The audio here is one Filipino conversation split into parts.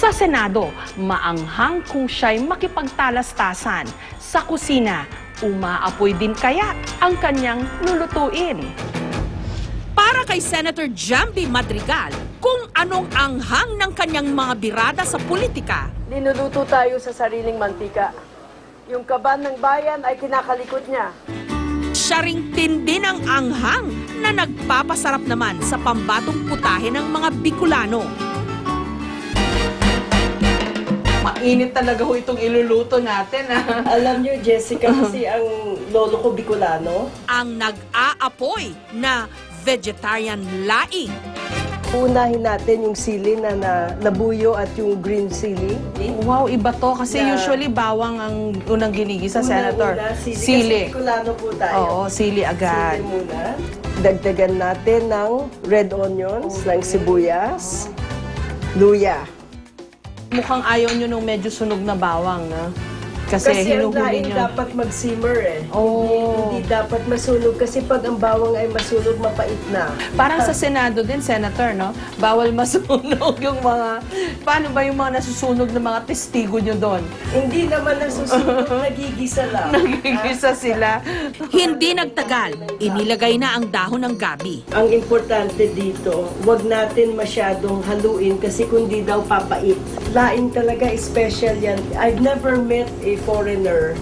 Sa Senado, maanghang kung siya'y makipagtalastasan. Sa kusina, umaapoy din kaya ang kanyang lulutuin. Para kay Senator Jamby Madrigal, kung anong anghang ng kanyang mga birada sa politika. Linuluto tayo sa sariling mantika. Yung kaban ng bayan ay kinakalikot niya. Siya ring tindi ng anghang na nagpapasarap naman sa pambatong putahe ng mga Bicolano. Mainit talaga ho itong iluluto natin. Alam niyo, Jessica, kasi ang lolo ko Bicolano. Ang nag-aapoy na vegetarian laing. Unahin natin yung sili na nabuyo at yung green sili. Wow, iba to. Kasi usually bawang ang unang ginigisa, Senator. Sili. Kasi Bicolano po tayo. Oo, sili agad. Sili muna. Dagdagan natin ng red onions, ng sibuyas, luya. Mukhang ayaw nyo nung medyo sunog na bawang, na? Kasi ang hinuhuli laing nyo. dapat mag-simmer eh. Oh. Hindi dapat masunog kasi pag ang bawang ay masunog, mapait na. Parang sa Senado din, Senator, no? Bawal masunog yung mga... Paano ba yung mga nasusunog na mga testigo nyo doon? Hindi naman nasusunog, nagigisa lang. Nagigisa sila. Hindi nagtagal, inilagay na ang dahon ng gabi. Ang importante dito, wag natin masyadong haluin kasi kundi daw papait. Laing talaga special yan. I've never met a foreigner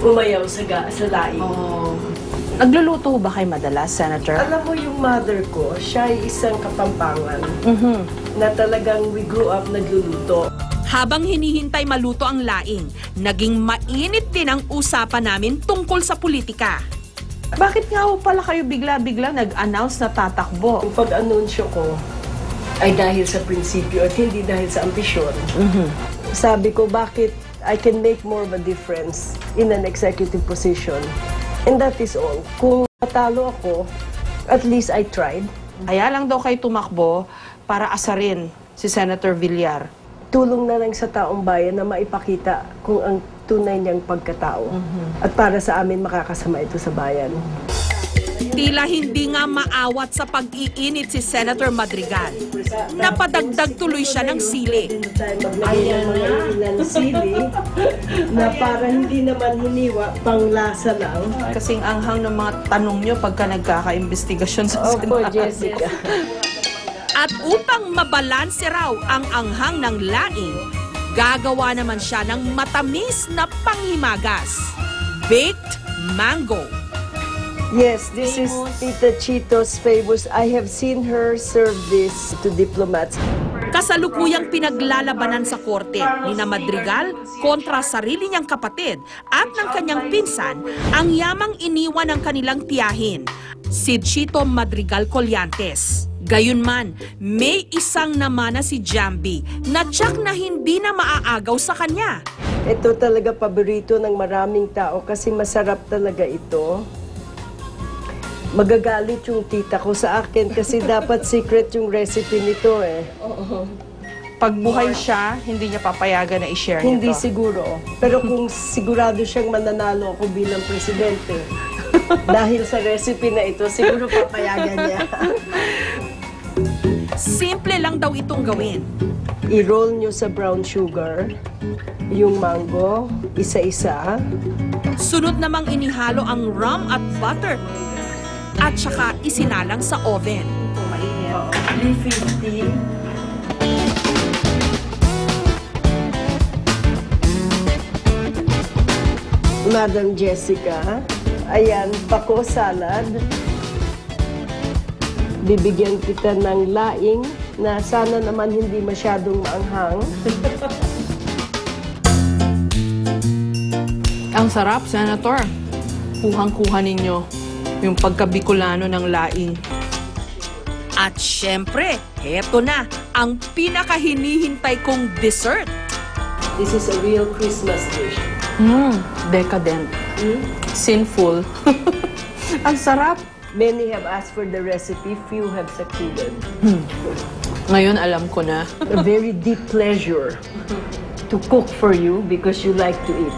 umayaw sa laing. Oh. Nagluluto ba kayo madalas, Senator? Alam mo yung mother ko, siya ay isang Kapampangan na talagang we grew up nagluluto. Habang hinihintay maluto ang laing, naging mainit din ang usapan namin tungkol sa politika. Bakit nga ho pala kayo bigla-bigla nag-announce na tatakbo? Ang pag-anunsyo ko ay dahil sa prinsipyo at hindi dahil sa ambisyon. Sabi ko, bakit I can make more of a difference in an executive position. And that is all. Kung matalo ako, at least I tried. Kaya lang daw kayo tumakbo para asarin si Senator Villar. Tulong na lang sa taong bayan na maipakita kung ang tunay niyang pagkatao. At para sa amin, makakasama ito sa bayan. Tila hindi nga maawat sa pag-iinit si Senator Madrigal. Napadagdag tuloy siya ng sili. Ayan na. Sili na para hindi naman hiniwa, panglasa lang. Kasing anghang ng mga tanong nyo pagka nagkaka-investigasyon sa Senado. Opo, Jessica. At upang mabalanse raw ang anghang ng laing, gagawa naman siya ng matamis na panghimagas. Baked mango. Yes, this is Tita Chito's famous. I have seen her serve this to diplomats. Kasalukuyang pinaglalabanan sa korte ni na Madrigal kontra sarili niyang kapatid at ng kanyang pinsan ang yamang iniwan ng kanilang tiyahin, si Chito Madrigal Collantes. Gayunman, may isang namana si Jamby na tiyak na hindi na maaagaw sa kanya. Ito talaga paborito ng maraming tao kasi masarap talaga ito. Magagalit yung tita ko sa akin kasi dapat secret yung recipe nito eh. Pag buhay siya, hindi niya papayagan na i-share nito. Hindi siguro. Pero kung sigurado siyang mananalo ako bilang presidente, dahil sa recipe na ito, siguro papayagan niya. Simple lang daw itong gawin. I-roll nyo sa brown sugar yung mango, isa-isa. Sunod namang inihalo ang rum at butter at saka isinalang sa oven. 350. Madam Jessica, ayan, pako salad. Bibigyan kita ng laing na sana naman hindi masyadong maanghang. Ang sarap, Senator. Kuhang-kuha ninyo yung pagka-Bicolano ng laing. At syempre, heto na ang pinakahinihintay kong dessert. This is a real Christmas dish. Decadent. Sinful. Ang sarap. Many have asked for the recipe, few have succeeded. Ngayon alam ko na. A very deep pleasure to cook for you because you like to eat.